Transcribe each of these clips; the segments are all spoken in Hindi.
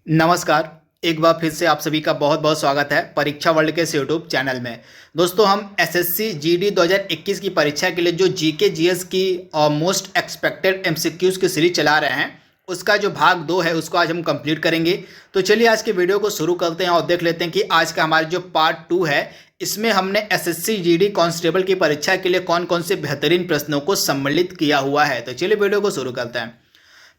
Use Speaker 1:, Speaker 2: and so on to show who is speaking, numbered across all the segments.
Speaker 1: नमस्कार। एक बार फिर से आप सभी का बहुत बहुत स्वागत है परीक्षा वर्ल्ड के इस यूट्यूब चैनल में। दोस्तों, हम एसएससी जीडी 2021 की परीक्षा के लिए जो जीके जीएस की मोस्ट एक्सपेक्टेड एमसीक्यूज की सीरीज चला रहे हैं, उसका जो भाग 2 है उसको आज हम कंप्लीट करेंगे। तो चलिए आज के वीडियो को शुरू करते हैं और देख लेते हैं कि आज का हमारा जो पार्ट 2 है, इसमें हमने एसएससी जीडी कांस्टेबल की परीक्षा के लिए कौन कौन से बेहतरीन प्रश्नों को सम्मिलित किया हुआ है। तो चलिए वीडियो को शुरू करते हैं।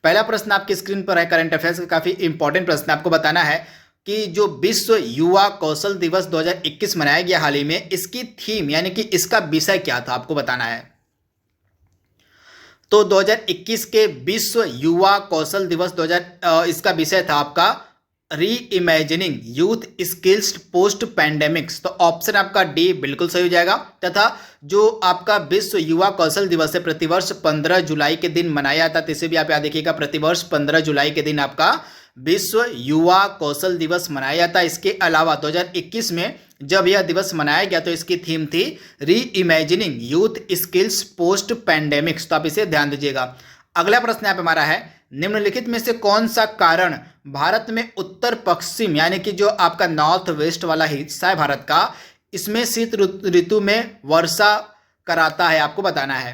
Speaker 1: पहला प्रश्न आपकी स्क्रीन पर है, करंट अफेयर्स का काफी इंपॉर्टेंट प्रश्न। आपको बताना है कि जो विश्व युवा कौशल दिवस 2021 मनाया गया हाल ही में, इसकी थीम यानी कि इसका विषय क्या था, आपको बताना है। तो 2021 के विश्व युवा कौशल दिवस इसका विषय था आपका री imagining youth skills post pandemics. तो ऑप्शन आपका डी बिल्कुल सही हो जाएगा। तथा जो आपका विश्व युवा कौशल दिवस है, प्रतिवर्ष 15 जुलाई के दिन मनाया जाता है। इसे भी आप याद रखिएगा, प्रतिवर्ष 15 जुलाई के दिन आपका विश्व युवा कौशल दिवस मनाया जाता है। इसके अलावा 2021 में जब यह दिवस मनाया गया तो इसकी थीम थी री imagining youth skills post pandemics. तो आप इसे ध्यान दीजिएगा। अगला प्रश्न यहाँ पे हमारा है, निम्नलिखित में से कौन सा कारण भारत में उत्तर पश्चिम यानी कि जो आपका नॉर्थ वेस्ट वाला हिस्सा है भारत का, इसमें शीत ऋतु में वर्षा कराता है, आपको बताना है।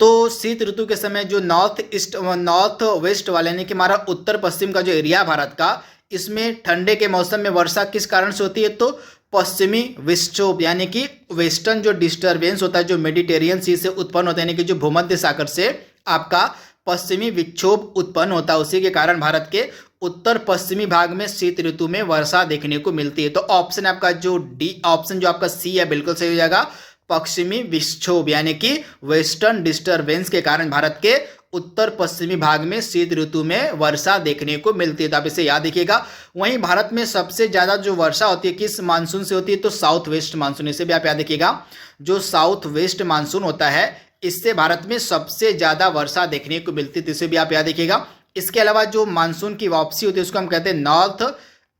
Speaker 1: तो शीत ऋतु के समय जो नॉर्थ वेस्ट वाले यानी कि हमारा उत्तर पश्चिम का जो एरिया भारत का, इसमें ठंडे के मौसम में वर्षा किस कारण से होती है? तो पश्चिमी विक्षोभ यानी कि वेस्टर्न जो डिस्टर्बेंस होता है, जो मेडिटेरियन सी से उत्पन्न होता है, यानी कि जो भूमध्य सागर से आपका पश्चिमी विक्षोभ उत्पन्न होता है, उसी के कारण भारत के उत्तर पश्चिमी भाग में शीत ऋतु में वर्षा देखने को मिलती है। तो ऑप्शन आपका जो डी, ऑप्शन जो आपका सी है, बिल्कुल सही हो जाएगा। पश्चिमी विक्षोभ यानी कि वेस्टर्न डिस्टर्बेंस के कारण भारत के उत्तर पश्चिमी भाग में शीत ऋतु में वर्षा देखने को मिलती है। तो आप इसे याद रखिएगा। वहीं भारत में सबसे ज्यादा जो वर्षा होती है किस मानसून से होती है? तो साउथ वेस्ट मानसून। इसे भी आप याद रखिएगा। जो साउथ वेस्ट मानसून होता है, इससे भारत में सबसे ज्यादा वर्षा देखने को मिलती है। तो इसे भी आप याद रखिएगा। इसके अलावा जो मानसून की वापसी होती है उसको हम कहते हैं नॉर्थ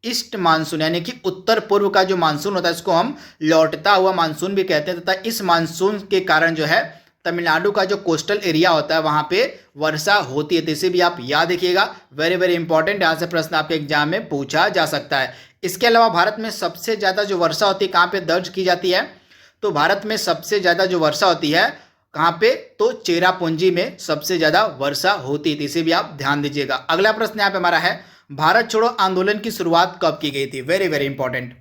Speaker 1: ईस्ट मानसून, यानी कि उत्तर पूर्व का जो मानसून होता है इसको हम लौटता हुआ मानसून भी कहते हैं। तथा इस मानसून के कारण जो है तमिलनाडु का जो कोस्टल एरिया होता है वहां पे वर्षा होती है। तो इसे भी आप याद रखिएगा। वेरी वेरी इंपॉर्टेंट, यहाँ से प्रश्न आपके एग्जाम में पूछा जा सकता है। इसके अलावा भारत में सबसे ज्यादा जो वर्षा होती है कहाँ पे दर्ज की जाती है? तो भारत में सबसे ज्यादा जो वर्षा होती है कहाँ पे? तो चेरापूंजी में सबसे ज्यादा वर्षा होती है। इसे भी आप ध्यान दीजिएगा। अगला प्रश्न यहाँ पे हमारा है, भारत छोड़ो आंदोलन की शुरुआत कब की गई थी? Very very important.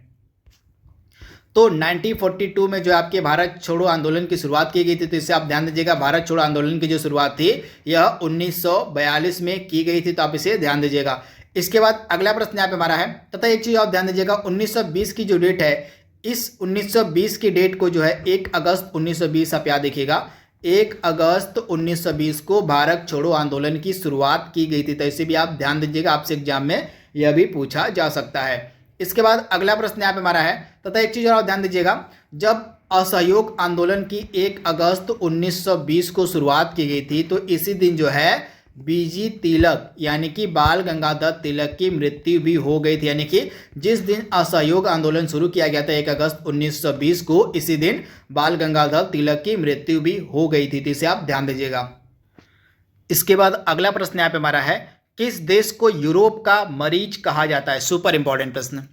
Speaker 1: तो 1942 में जो आपके भारत छोड़ो आंदोलन की शुरुआत की गई थी। तो इसे आप ध्यान दीजिएगा। भारत छोड़ो आंदोलन की जो शुरुआत थी यह 1942 में की गई थी। तो आप इसे ध्यान दीजिएगा। इसके बाद अगला प्रश्न यहाँ पे हमारा है, तथा एक चीज आप ध्यान दीजिएगा, 1920 की जो डेट है, इस 1920 की डेट को जो है 1 अगस्त 1920 आप याद रखिएगा। 1 अगस्त 1920 को भारत छोड़ो आंदोलन की शुरुआत की गई थी। तो इसे भी आप ध्यान दीजिएगा, आपसे एग्जाम में यह भी पूछा जा सकता है। इसके बाद अगला प्रश्न यहाँ पे हमारा है, तथा एक चीज और आप ध्यान दीजिएगा, जब असहयोग आंदोलन की 1 अगस्त 1920 को शुरुआत की गई थी तो इसी दिन जो है बीजी तिलक यानी कि बाल गंगाधर तिलक की मृत्यु भी हो गई थी। यानी कि जिस दिन असहयोग आंदोलन शुरू किया गया था 1 अगस्त 1920 को, इसी दिन बाल गंगाधर तिलक की मृत्यु भी हो गई थी। तो इसे आप ध्यान दीजिएगा। इसके बाद अगला प्रश्न यहाँ पे हमारा है, किस देश को यूरोप का मरीज कहा जाता है? सुपर इंपॉर्टेंट प्रश्न।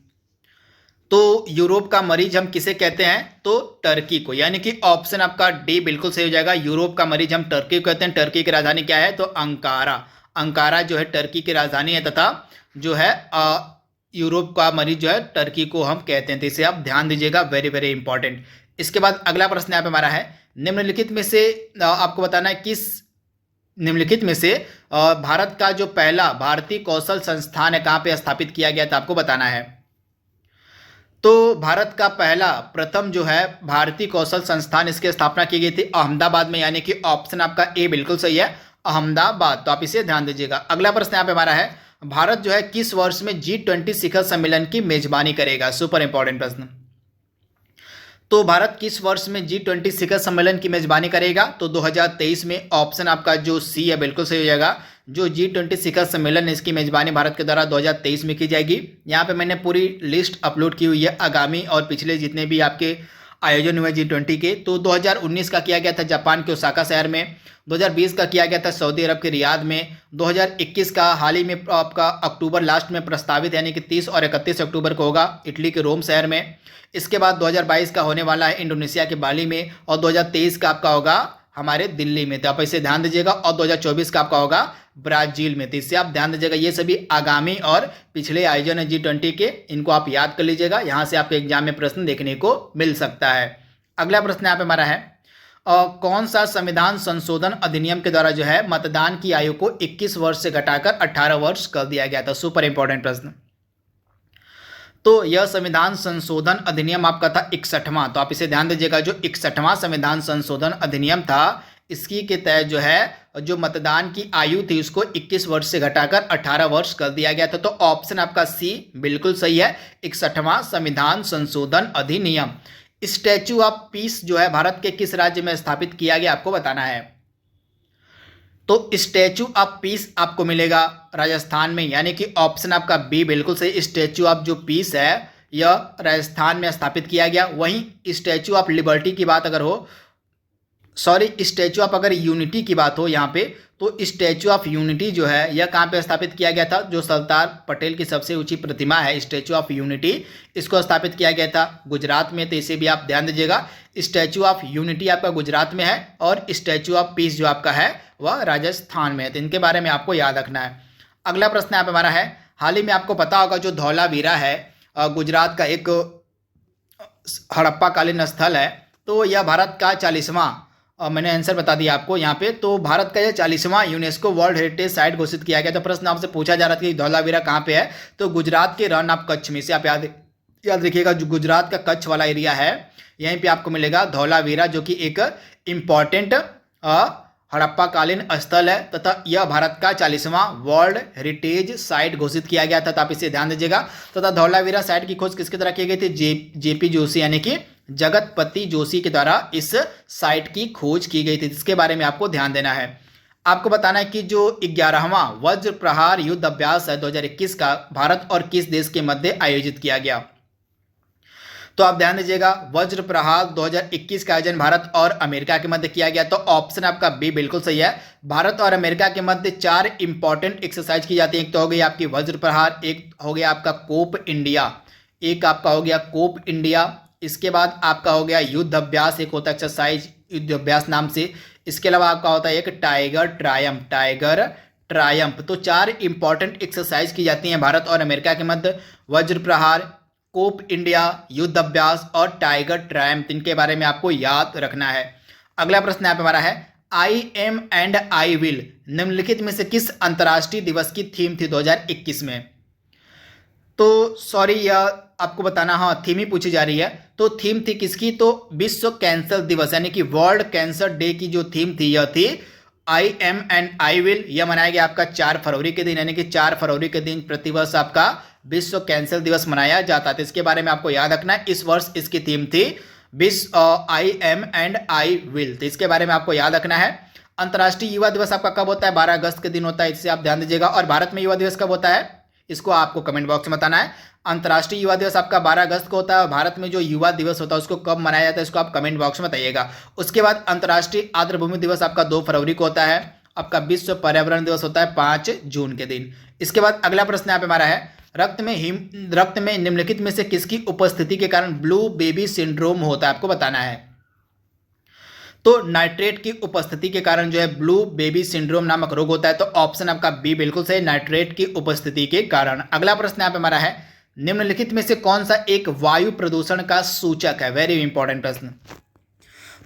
Speaker 1: तो यूरोप का मरीज हम किसे कहते हैं? तो टर्की को, यानी कि ऑप्शन आपका डी बिल्कुल सही हो जाएगा। यूरोप का मरीज हम टर्की को कहते हैं। टर्की की राजधानी क्या है? तो अंकारा। अंकारा जो है टर्की की राजधानी है। तथा जो है यूरोप का मरीज जो है टर्की को हम कहते हैं। तो इसे आप ध्यान दीजिएगा। Very very important. इसके बाद अगला प्रश्न यहाँ पे हमारा है, निम्नलिखित में से आपको बताना है किस निम्नलिखित में से भारत का जो पहला भारतीय कौशल संस्थान है कहाँ पे स्थापित किया गया था, आपको बताना है। तो भारत का पहला प्रथम जो है भारतीय कौशल संस्थान, इसकी स्थापना की गई थी अहमदाबाद में, यानी कि ऑप्शन आपका ए बिल्कुल सही है, अहमदाबाद। तो आप इसे ध्यान दीजिएगा। अगला प्रश्न यहाँ पे हमारा है, भारत जो है किस वर्ष में G20 शिखर सम्मेलन की मेजबानी करेगा? सुपर इंपॉर्टेंट प्रश्न। तो भारत किस वर्ष में G20 शिखर सम्मेलन की मेजबानी करेगा? तो 2023 में। ऑप्शन आपका जो सी है बिल्कुल सही हो जाएगा। जो G20 शिखर सम्मेलन है इसकी मेजबानी भारत के द्वारा 2023 में की जाएगी। यहाँ पे मैंने पूरी लिस्ट अपलोड की हुई है, आगामी और पिछले जितने भी आपके आयोजन हुए G20 के। तो 2019 का किया गया था जापान के ओसाका शहर में, 2020 का किया गया था सऊदी अरब के रियाद में, 2021 का हाल ही में आपका अक्टूबर लास्ट में प्रस्तावित यानी कि 30 और 31 अक्टूबर को होगा इटली के रोम शहर में। इसके बाद 2022 का होने वाला है इंडोनेशिया के बाली में, और 2023 का आपका होगा हमारे दिल्ली में। तो आप इसे ध्यान दीजिएगा। और 2024 का आपका होगा ब्राजील में। तो इससे आप ध्यान दीजिएगा, ये सभी आगामी और पिछले आयोजन है G20 के, इनको आप याद कर लीजिएगा। यहाँ से आपके एग्जाम में प्रश्न देखने को मिल सकता है। अगला प्रश्न यहाँ पे हमारा है, कौन सा संविधान संशोधन अधिनियम के द्वारा जो है मतदान की आयु को 21 वर्ष से घटाकर 18 वर्ष कर दिया गया था? सुपर इंपॉर्टेंट प्रश्न। तो यह संविधान संशोधन अधिनियम आपका था 61वां। तो आप इसे ध्यान दीजिएगा, जो 61वां संविधान संशोधन अधिनियम था, इसकी के तहत जो है जो मतदान की आयु थी उसको 21 वर्ष से घटाकर 18 वर्ष कर दिया गया था। तो ऑप्शन आपका सी बिल्कुल सही है, 61वां संविधान संशोधन अधिनियम। स्टैच्यू ऑफ पीस जो है भारत के किस राज्य में स्थापित किया गया आपको बताना है। तो स्टैच्यू ऑफ पीस आपको मिलेगा राजस्थान में, यानी कि ऑप्शन आपका बी बिल्कुल सही। स्टैच्यू ऑफ जो पीस है यह राजस्थान में स्थापित किया गया। वहीं स्टैच्यू ऑफ लिबर्टी की बात अगर हो, सॉरी स्टैच्यू ऑफ अगर यूनिटी की बात हो यहाँ पे, तो स्टैच्यू ऑफ यूनिटी जो है यह कहाँ पे स्थापित किया गया था? जो सरदार पटेल की सबसे ऊंची प्रतिमा है स्टैच्यू ऑफ यूनिटी, इसको स्थापित किया गया था गुजरात में। तो इसे भी आप ध्यान दीजिएगा, स्टैच्यू ऑफ यूनिटी आपका गुजरात में है और स्टैच्यू ऑफ पीस जो आपका है वह राजस्थान में है। तो इनके बारे में आपको याद रखना है। अगला प्रश्न यहाँ पे हमारा है, हाल ही में आपको पता होगा जो धौलावीरा है गुजरात का एक हड़प्पा कालीन स्थल है, तो यह भारत का 40वां, मैंने आंसर बता दिया आपको यहाँ पे, तो भारत का यह 40वां यूनेस्को वर्ल्ड हेरिटेज साइट घोषित किया गया। तो प्रश्न आपसे पूछा जा रहा था कि धौलावीरा कहाँ पे है, तो गुजरात के रण ऑफ कच्छ में। से आप याद रखिएगा, जो गुजरात का कच्छ वाला एरिया है यहीं पे आपको मिलेगा धौलावीरा, जो कि एक इम्पॉर्टेंट हड़प्पा कालीन स्थल है तथा यह भारत का 40वां वर्ल्ड हेरिटेज साइट घोषित किया गया था। तो आप इसे ध्यान दीजिएगा। तथा धौलावीरा साइट की खोज किसके द्वारा की गई थी? जेपी जोशी यानी कि जगतपति जोशी के द्वारा इस साइट की खोज की गई थी। इसके बारे में आपको ध्यान देना है। आपको बताना है कि जो 11वां वज्र प्रहार युद्ध अभ्यास है 2021 का भारत और किस देश के मध्य आयोजित किया गया? तो आप ध्यान दीजिएगा, वज्र प्रहार 2021 का आयोजन भारत और अमेरिका के मध्य किया गया। तो ऑप्शन आपका बी बिल्कुल सही है। भारत और अमेरिका के मध्य 4 इंपॉर्टेंट एक्सरसाइज की जाती है। एक तो हो गई आपकी वज्र प्रहार, एक हो गया आपका कोप इंडिया, एक आपका हो गया कोप इंडिया, इसके बाद आपका हो गया युद्ध अभ्यास, एक होता है एक्सरसाइज युद्ध अभ्यास नाम से। इसके अलावा आपका होता है एक टाइगर ट्रायम्फ। तो 4 इंपॉर्टेंट एक्सरसाइज की जाती हैं भारत और अमेरिका के मध्य, वज्र प्रहार, कोप इंडिया, युद्ध अभ्यास और टाइगर ट्रायम्फ। इनके बारे में आपको याद रखना है। अगला प्रश्न यहाँ पे हमारा है, I am and I will निम्नलिखित में से किस अंतर्राष्ट्रीय दिवस की थीम थी 2021 में? तो सॉरी, यह आपको बताना, हाँ थीम ही पूछी जा रही है। तो थीम थी किसकी? तो विश्व कैंसर दिवस यानी कि वर्ल्ड कैंसर डे की जो थीम थी यह थी I am and I will. यह मनाया गया आपका 4 फरवरी के दिन, यानी कि 4 फरवरी के दिन प्रतिवर्ष आपका विश्व कैंसर दिवस मनाया जाता है। तो इसके बारे में आपको याद रखना है। इस वर्ष इसकी थीम थी विश्व I am and I will. तो इसके बारे में आपको याद रखना है। अंतर्राष्ट्रीय युवा दिवस आपका कब होता है? 12 अगस्त के दिन होता है, इससे आप ध्यान दीजिएगा। और भारत में युवा दिवस कब होता है इसको आपको कमेंट बॉक्स में बताना है। अंतर्राष्ट्रीय युवा दिवस आपका 12 अगस्त को होता है। भारत में जो युवा दिवस होता है उसको कब मनाया जाता है इसको आप कमेंट बॉक्स में बताइएगा। उसके बाद अंतर्राष्ट्रीय आर्द्रभूमि दिवस आपका 2 फरवरी को होता है। आपका विश्व पर्यावरण दिवस होता है 5 जून के दिन। इसके बाद अगला प्रश्न यहाँ पे हमारा है, रक्त में निम्नलिखित में से किसकी उपस्थिति के कारण ब्लू बेबी सिंड्रोम होता है? आपको बताना है। तो नाइट्रेट की उपस्थिति के कारण जो है ब्लू बेबी सिंड्रोम नामक रोग होता है। तो ऑप्शन आपका बी बिल्कुल सही, नाइट्रेट की उपस्थिति के कारण। अगला प्रश्न यहाँ पे हमारा है, निम्नलिखित में से कौन सा एक वायु प्रदूषण का सूचक है? वेरी इंपॉर्टेंट प्रश्न।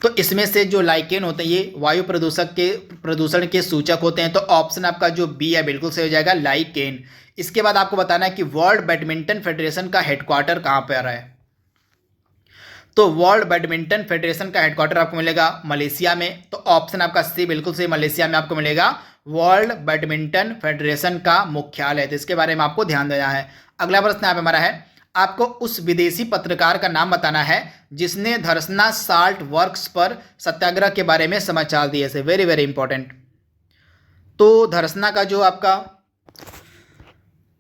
Speaker 1: तो इसमें से जो लाइकेन होते हैं ये वायु प्रदूषण के सूचक होते हैं। तो ऑप्शन आपका जो बी है बिल्कुल सही हो जाएगा, लाइकेन। इसके बाद आपको बताना है कि वर्ल्ड बैडमिंटन फेडरेशन का हेडक्वार्टर कहाँ पर है? तो वर्ल्ड बैडमिंटन फेडरेशन का हेडक्वार्टर आपको मिलेगा मलेशिया में। तो ऑप्शन आपका सी बिल्कुल सही, मलेशिया में आपको मिलेगा वर्ल्ड बैडमिंटन फेडरेशन का मुख्यालय। तो इसके बारे में आपको ध्यान देना है। अगला प्रश्न यहाँ पे हमारा है, आपको उस विदेशी पत्रकार का नाम बताना है जिसने धरसना साल्ट वर्क्स पर सत्याग्रह के बारे में समाचार दिए थे। Very very important. तो धरसना का जो आपका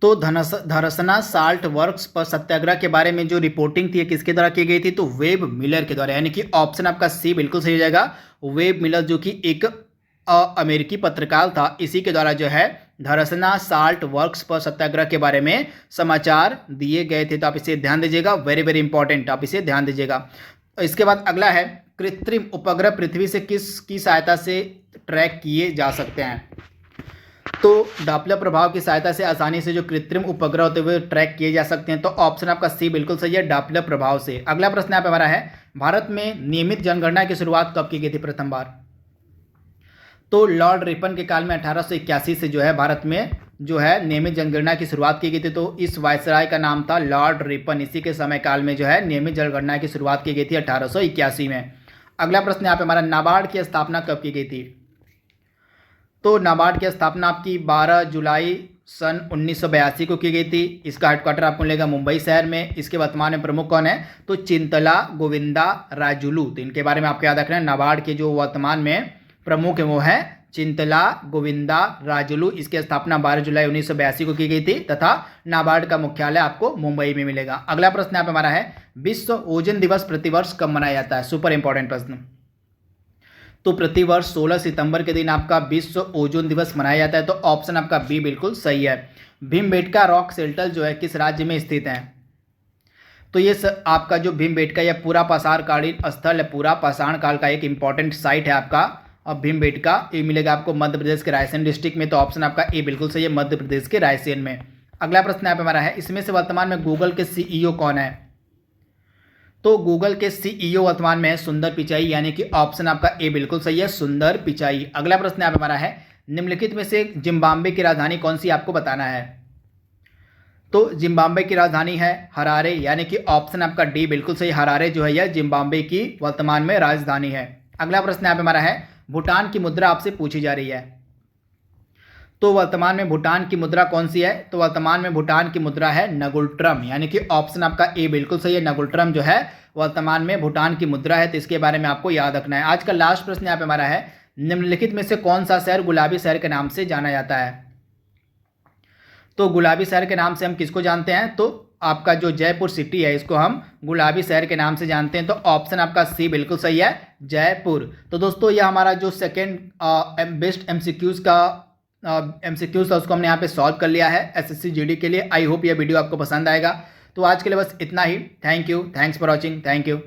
Speaker 1: तो धरसना साल्ट वर्क्स पर सत्याग्रह के बारे में जो रिपोर्टिंग थी किसके द्वारा की गई थी, तो वेब मिलर के द्वारा, यानी कि ऑप्शन आपका सी बिल्कुल सही हो जाएगा। वेब मिलर जो कि एक अमेरिकी पत्रकार था, इसी के द्वारा जो है धरसना साल्ट वर्क्स पर सत्याग्रह के बारे में समाचार दिए गए थे। तो आप इसे ध्यान दीजिएगा, वेरी वेरी इंपॉर्टेंट, आप इसे ध्यान दीजिएगा। इसके बाद अगला है, कृत्रिम उपग्रह पृथ्वी से किसकी सहायता से ट्रैक किए जा सकते हैं। तो डॉपलर प्रभाव की सहायता से आसानी से जो कृत्रिम उपग्रह होते हुए ट्रैक किए जा सकते हैं। तो ऑप्शन आपका सी बिल्कुल सही है, डॉपलर प्रभाव से। अगला प्रश्न यहाँ पे हमारा है, भारत में नियमित जनगणना की शुरुआत कब की गई थी प्रथम बार। तो लॉर्ड रिपन के काल में 1881 से जो है भारत में जो है नियमित जनगणना की शुरुआत की गई थी। तो इस वायसराय का नाम था लॉर्ड रिपन, इसी के समय काल में जो है नियमित जनगणना की शुरुआत की गई थी 1881 में। अगला प्रश्न यहाँ पे हमारा, नाबार्ड की स्थापना कब की गई थी। तो नाबार्ड की स्थापना आपकी 12 जुलाई सन 1982 को की गई थी। इसका हेडक्वार्टर आपको मिलेगा मुंबई शहर में। इसके वर्तमान में प्रमुख कौन है, तो चिंतला गोविंदा राजुलू। तो इनके बारे में आपको याद रखना है, नाबार्ड के जो वर्तमान में प्रमुख है वो है चिंतला गोविंदा राजुलू। इसकी स्थापना 12 जुलाई 1982 को की गई थी तथा नाबार्ड का मुख्यालय आपको मुंबई में मिलेगा। अगला प्रश्न यहाँ पे हमारा है, विश्व ओजोन दिवस प्रतिवर्ष कब मनाया जाता है। सुपर इंपॉर्टेंट प्रश्न। तो प्रतिवर्ष 16 सितंबर के दिन आपका विश्व ओजोन दिवस मनाया जाता है। तो ऑप्शन आपका बी बिल्कुल सही है। भीमबेटका रॉक शेल्टर जो है किस राज्य में स्थित है। तो ये आपका जो भीमबेटका यह पूरा पाषाणकालीन स्थल है, पूरा पाषाण काल का एक इंपॉर्टेंट साइट है आपका। अब भीमबेटका ये मिलेगा आपको मध्य प्रदेश के रायसेन डिस्ट्रिक्ट में। तो ऑप्शन आपका ए बिल्कुल सही है, मध्य प्रदेश के रायसेन में। अगला प्रश्न यहाँ पे हमारा है, इसमें से वर्तमान में गूगल के सीईओ कौन है। तो गूगल के सीईओ वर्तमान में है सुंदर पिचाई, यानी कि ऑप्शन आपका ए बिल्कुल सही है, सुंदर पिचाई। अगला प्रश्न यहाँ पे हमारा है, निम्नलिखित में से जिम्बाब्वे की राजधानी कौन सी आपको बताना है। तो जिम्बाब्वे की राजधानी है हरारे, यानी कि ऑप्शन आपका डी बिल्कुल सही, हरारे जो है यह जिम्बाब्वे की वर्तमान में राजधानी है। अगला प्रश्न यहाँ पे हमारा है, भूटान की मुद्रा आपसे पूछी जा रही है। तो वर्तमान में भूटान की मुद्रा कौन सी है। तो वर्तमान में भूटान की मुद्रा है नगुल्ट्रम, यानी कि ऑप्शन आपका ए बिल्कुल सही है, नगुल्ट्रम जो है वर्तमान में भूटान की मुद्रा है। तो इसके बारे में आपको याद रखना है। आज का लास्ट प्रश्न यहाँ पे हमारा है, निम्नलिखित में से कौन सा शहर गुलाबी शहर के नाम से जाना जाता है। तो गुलाबी शहर के नाम से हम किसको जानते हैं, तो आपका जो जयपुर सिटी है इसको हम गुलाबी शहर के नाम से जानते हैं। तो ऑप्शन आपका सी बिल्कुल सही है, जयपुर। तो दोस्तों यह हमारा जो सेकेंड बेस्ट एमसीक्यूज का एमसीक्यूज था उसको हमने यहाँ पे सॉल्व कर लिया है एसएससी जीडी के लिए। आई होप यह वीडियो आपको पसंद आएगा। तो आज के लिए बस इतना ही। Thank you, thanks for watching, thank you.